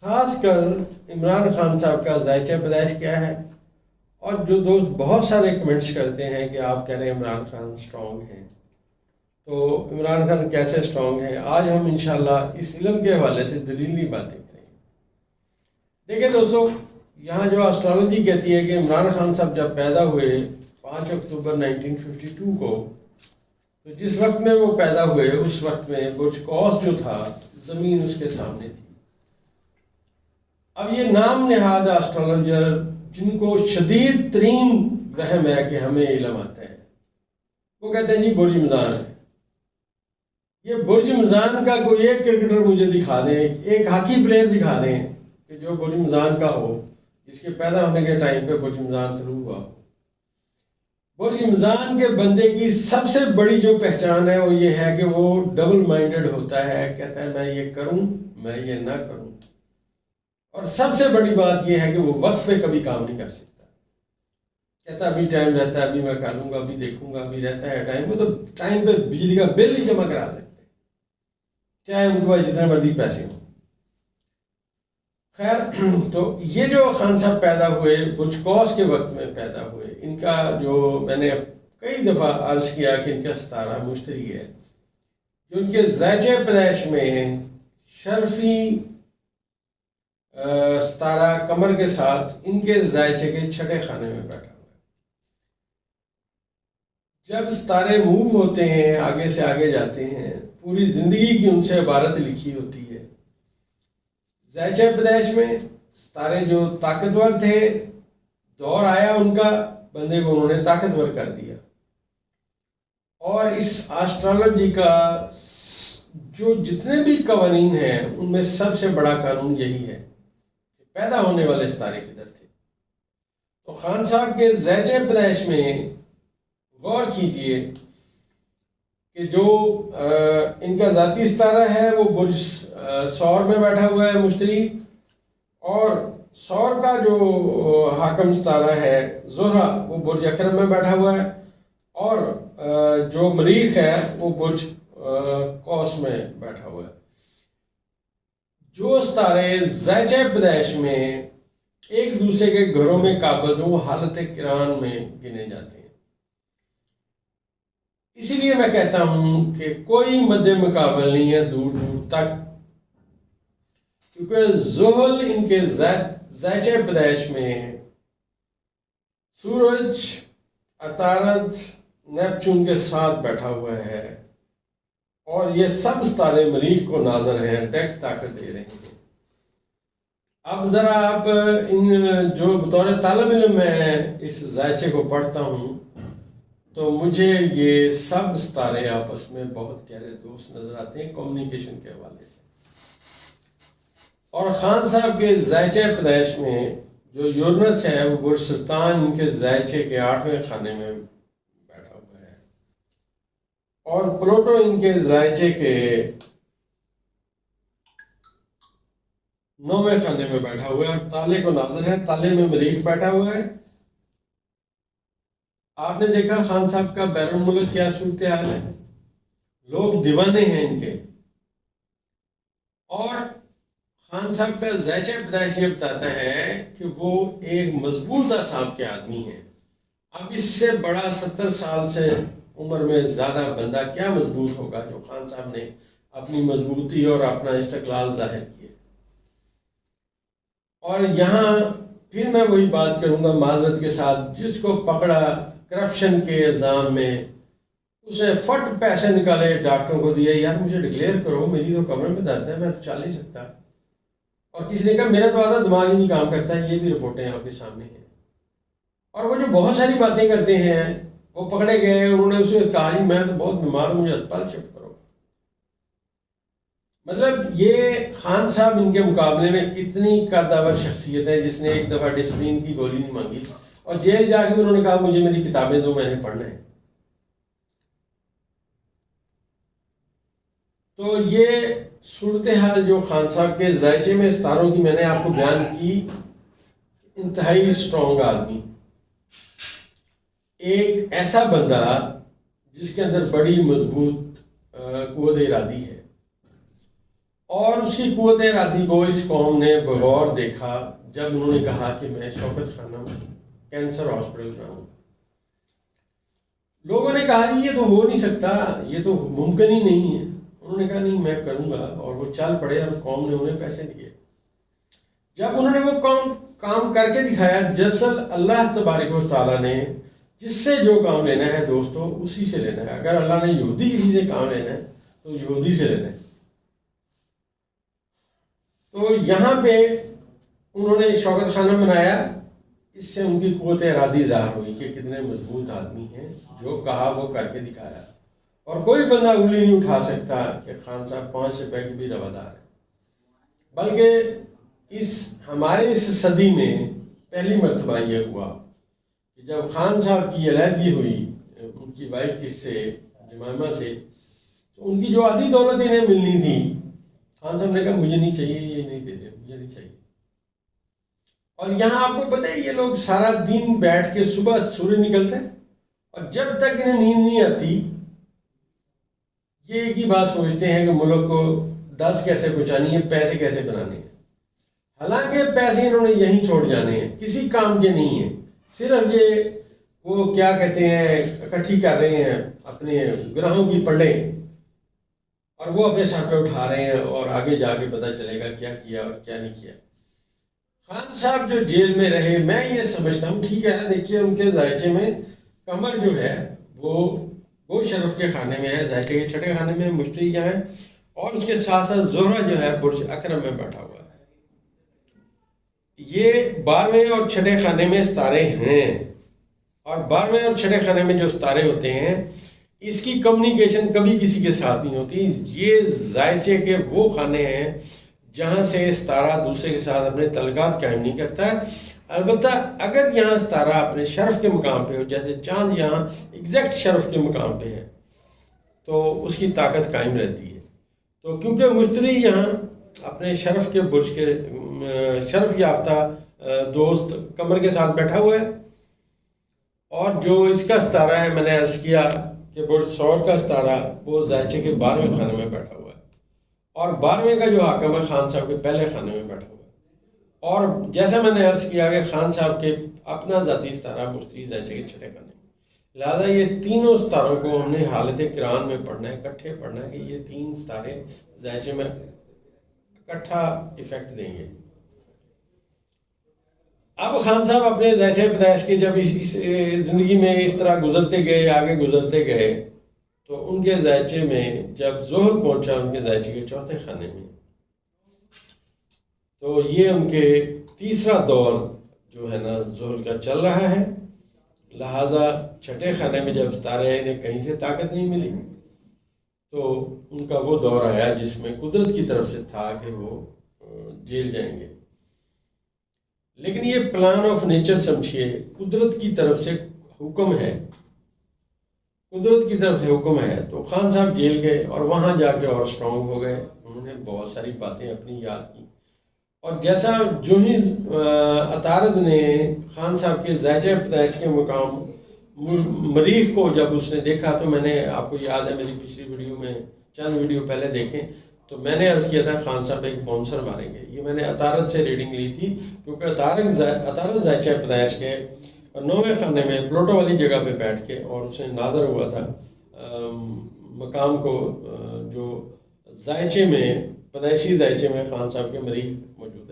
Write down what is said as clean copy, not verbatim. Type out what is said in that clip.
خاص کر عمران خان صاحب کا ذائقہ پیدائش کیا ہے، اور جو دوست بہت سارے کمنٹس کرتے ہیں کہ آپ کہہ رہے ہیں عمران خان سٹرونگ ہیں، تو عمران خان کیسے سٹرونگ ہیں؟ آج ہم انشاءاللہ اس علم کے حوالے سے دلیلی باتیں کریں گے۔ دیکھیں دوستو، یہاں جو اسٹرالوجی کہتی ہے کہ عمران خان صاحب جب پیدا ہوئے 5 اکتوبر 1952 کو، تو جس وقت میں وہ پیدا ہوئے اس وقت میں برج قوس جو تھا زمین اس کے سامنے تھی۔ اب یہ نام نہاد اسٹرالوجر جن کو شدید ترین وہم ہے کہ ہمیں علم آتا ہے، وہ کہتے ہیں جی برج مزان ہے۔ یہ برج مزان کا کوئی ایک کرکٹر مجھے دکھا دیں، ایک ہاکی پلیئر دکھا دیں کہ جو برج مزان کا ہو، جس کے پیدا ہونے کے ٹائم پہ برج مزان شروع ہوا ہو۔ برج مزان کے بندے کی سب سے بڑی جو پہچان ہے وہ یہ ہے کہ وہ ڈبل مائنڈڈ ہوتا ہے، کہتا ہے میں یہ کروں میں یہ نہ کروں، اور سب سے بڑی بات یہ ہے کہ وہ وقت پہ کبھی کام نہیں کر سکتا۔ کہتا ابھی ٹائم رہتا ہے، ابھی میں کر لوں گا، ابھی دیکھوں گا، ابھی رہتا ہے ٹائم، وہ تو ٹائم پہ بجلی کا بل نہیں جمع کرا سکتے، چاہے ان کے پاس جتنے مرضی پیسے ہوں۔ خیر، تو یہ جو خان صاحب پیدا ہوئے برج قوس کے وقت میں پیدا ہوئے، ان کا جو میں نے کئی دفعہ عرض کیا کہ ان کا ستارہ مشتری ہے، جو ان کے ذائچہ پیدائش میں شرفی ستارہ کمر کے ساتھ ان کے ذائچے کے چھٹے خانے میں بیٹھا ہوا ہے۔ جب ستارے موو ہوتے ہیں، آگے سے آگے جاتے ہیں، پوری زندگی کی ان سے عبارت لکھی ہوتی ہے۔ ذائچہ پیدائش میں ستارے جو طاقتور تھے، دور آیا ان کا، بندے کو انہوں نے طاقتور کر دیا۔ اور اس آسٹرالوجی کا جو جتنے بھی قوانین ہیں ان میں سب سے بڑا قانون یہی ہے کہ پیدا ہونے والے ستارے کدھر تھے۔ تو خان صاحب کے ذائچہ پیدائش میں غور کیجئے کہ جو ان کا ذاتی ستارہ ہے وہ برج سور میں بیٹھا ہوا ہے مشتری، اور سور کا جو حاکم ستارہ ہے زہرہ وہ برج اکرم میں بیٹھا ہوا ہے، اور جو مریخ ہے وہ برج قوس میں بیٹھا ہوا ہے۔ جو ستارے ذائچہ پیدائش میں ایک دوسرے کے گھروں میں قابض ہوں وہ حالت کران میں گنے جاتے ہیں۔ اسی لیے میں کہتا ہوں کہ کوئی مد مقابل نہیں ہے دور دور تک، کیونکہ زحل ان کے ذائچہ پیدائش میں سورج عطارد نیپچون کے ساتھ بیٹھا ہوا ہے، اور یہ سب ستارے مریخ کو ناظر ہیں، ڈائریکٹ طاقت دے رہے ہیں۔ اب ذرا آپ ان جو بطور طالب علم میں اس ذائچے کو پڑھتا ہوں تو مجھے یہ سب ستارے آپس میں بہت گہرے دوست نظر آتے ہیں کمیونیکیشن کے حوالے سے۔ اور خان صاحب کے ذائچہ پیدائش میں جو یورنس ہے وہ برج سرطان ان کے ذائچے کے 8ویں خانے میں بیٹھا ہوا ہے، اور پلوٹو ان کے ذائچے کے 9ویں خانے میں بیٹھا ہوا ہے، اور تالے کو ناظر ہے، تالے میں مریخ بیٹھا ہوا ہے۔ آپ نے دیکھا خان صاحب کا بیرون ملک کیا صورتحال ہے، لوگ دیوانے ہیں ان کے، اور خان صاحب کا ذائچہ پیدائش یہ بتاتا ہے کہ وہ ایک مضبوط اعصاب کے آدمی ہیں۔ اب اس سے بڑا 70 سال سے عمر میں زیادہ بندہ کیا مضبوط ہوگا جو خان صاحب نے اپنی مضبوطی اور اپنا استقلال ظاہر کیا۔ اور یہاں پھر میں وہی بات کروں گا معذرت کے ساتھ، جس کو پکڑا کرپشن کے الزام میں، اسے فٹ پیسے نکالے ڈاکٹروں کو دیے، یار مجھے ڈکلیئر کرو، میری تو کمر میں درد ہے، میں تو چل نہیں سکتا، اور کسی نے کہا میرا تو آدھا دماغ ہی نہیں کام کرتا ہے۔ یہ بھی رپورٹیں آپ کے سامنے ہیں۔ اور وہ جو بہت ساری باتیں کرتے ہیں، وہ پکڑے گئے، انہوں نے اسے کہا جی میں تو بہت بیمار ہوں، مجھے اسپتال شفٹ کرو۔ مطلب یہ خان صاحب ان کے مقابلے میں کتنی قدور شخصیت ہے، جس نے ایک دفعہ ڈسپلین کی گولی نہیں مانگی، اور جیل جا کے انہوں نے کہا مجھے میری کتابیں دو، میں نے پڑھنا ہے۔ تو یہ صورتحال جو خان صاحب کے ذائچے میں ستاروں کی میں نے آپ کو بیان کی، انتہائی سٹرونگ آدمی، ایک ایسا بندہ جس کے اندر بڑی مضبوط قوت ارادی ہے، اور اس کی قوت ارادی کو اس قوم نے بغور دیکھا جب انہوں نے کہا کہ میں شوکت خانم کینسر ہاسپٹل میں ہوں۔ لوگوں نے کہا کہ یہ تو ہو نہیں سکتا، یہ تو ممکن ہی نہیں ہے۔ انہوں نے کہا نہیں میں کروں گا، اور وہ چل پڑے اور قوم نے انہیں پیسے دیے۔ جب انہوں نے وہ کام کر کے دکھایا، دراصل اللہ تبارک و تعالیٰ نے جس سے جو کام لینا ہے دوستو اسی سے لینا ہے۔ اگر اللہ نے یہودی کسی سے کام لینا ہے تو یہودی سے لینا ہے۔ تو یہاں پہ انہوں نے شوکت خانہ بنایا، اس سے ان کی قوت ارادی ظاہر ہوئی کہ کتنے مضبوط آدمی ہیں، جو کہا وہ کر کے دکھایا۔ اور کوئی بندہ انگلی نہیں اٹھا سکتا کہ خان صاحب 5 روپے کی بھی روادار ہے۔ بلکہ ہمارے اس صدی میں پہلی مرتبہ یہ ہوا کہ جب خان صاحب کی علیحدگی ہوئی ان کی وائف کس سے، جمائمہ سے، تو ان کی جو آدھی دولت انہیں ملنی تھی، خان صاحب نے کہا مجھے نہیں چاہیے، یہ نہیں دیتے، مجھے نہیں چاہیے۔ اور یہاں آپ کو پتہ ہے یہ لوگ سارا دن بیٹھ کے صبح سورج نکلتے ہیں اور جب تک انہیں نیند نہیں آتی یہ ایک ہی بات سوچتے ہیں کہ ملک کو ڈس کیسے پہنچانی ہے، پیسے کیسے بنانے ہیں۔ حالانکہ پیسے انہوں نے یہیں چھوڑ جانے ہیں، کسی کام کے نہیں ہیں، صرف یہ وہ کیا کہتے ہیں اکٹھی کر رہے ہیں اپنے گناہوں کی پڑیں، اور وہ اپنے سر پہ اٹھا رہے ہیں، اور آگے جا کے پتہ چلے گا کیا کیا اور کیا نہیں کیا۔ خان صاحب جو جیل میں رہے، میں یہ سمجھتا ہوں ٹھیک ہے، دیکھیے ان کے ذائچے میں کمر جو ہے وہ شرف کے خانے میں ہے، ذائچے کے چھٹے خانے میں، مشتری یہاں ہے، اور اس کے ساتھ ساتھ زہرہ جو ہے برج اکرم میں بیٹھا ہوا ہے۔ یہ 12ویں اور چھٹے خانے میں ستارے ہیں، اور 12ویں اور چھٹے خانے میں جو ستارے ہوتے ہیں اس کی کمیونیکیشن کبھی کسی کے ساتھ نہیں ہوتی۔ یہ ذائچے کے وہ خانے ہیں جہاں سے ستارہ دوسرے کے ساتھ اپنے تعلقات قائم نہیں کرتا ہے۔ البتہ اگر یہاں ستارہ اپنے شرف کے مقام پہ ہو، جیسے چاند یہاں ایگزیکٹ شرف کے مقام پہ ہے، تو اس کی طاقت قائم رہتی ہے۔ تو کیونکہ مشتری یہاں اپنے شرف کے برج کے شرف یافتہ دوست قمر کے ساتھ بیٹھا ہوا ہے، اور جو اس کا ستارہ ہے میں نے عرض کیا کہ برج ثور کا ستارہ وہ ذائچے کے 12ویں خانے میں بیٹھا ہوا ہے، اور 12ویں کا جو حاکم ہے خان صاحب کے پہلے خانے میں بیٹھا ہوا ہے۔ اور جیسا میں نے عرض کیا کہ خان صاحب کے اپنا ذاتی ستارہ مشتری ذائچے کے چھٹے خانے میں، لہٰذا یہ تینوں ستاروں کو ہم نے حالت قرآن میں پڑھنا ہے، اکٹھے پڑھنا ہے کہ یہ 3 ستارے ذائچے میں اکٹھا ایفیکٹ دیں گے۔ اب خان صاحب اپنے ذائچے پیدائش کے جب اس زندگی میں اس طرح گزرتے گئے، آگے گزرتے گئے، تو ان کے ذائچے میں جب ظہر پہنچا ان کے ذائچے کے چوتھے خانے میں، تو یہ ان کے تیسرا دور جو ہے نا ظہر کا چل رہا ہے، لہٰذا چھٹے خانے میں جب ستارے انہیں کہیں سے طاقت نہیں ملی تو ان کا وہ دور آیا جس میں قدرت کی طرف سے تھا کہ وہ جیل جائیں گے۔ لیکن یہ پلان آف نیچر سمجھیے، قدرت کی طرف سے حکم ہے، قدرت کی طرف سے حکم ہے۔ تو خان صاحب جیل گئے اور وہاں جا کے اور اسٹرانگ ہو گئے، انہوں نے بہت ساری باتیں اپنی یاد کی، اور جیسا جو ہی عطارد نے خان صاحب کے ذائچہ پیدائش کے مقام مریخ کو جب اس نے دیکھا، تو میں نے آپ کو یاد ہے میری پچھلی ویڈیو میں چند ویڈیو پہلے دیکھیں تو میں نے عرض کیا تھا خان صاحب ایک باؤنسر ماریں گے۔ یہ میں نے عطارد سے ریڈنگ لی تھی، کیونکہ عطارد ذائچہ پیدائش کے 9ویں خانے میں پلوٹو والی جگہ پہ بیٹھ کے، اور اس نے ناظر ہوا تھا مقام کو جو ذائچے میں پیدائشی ذائچے میں خان صاحب کے مریخ موجود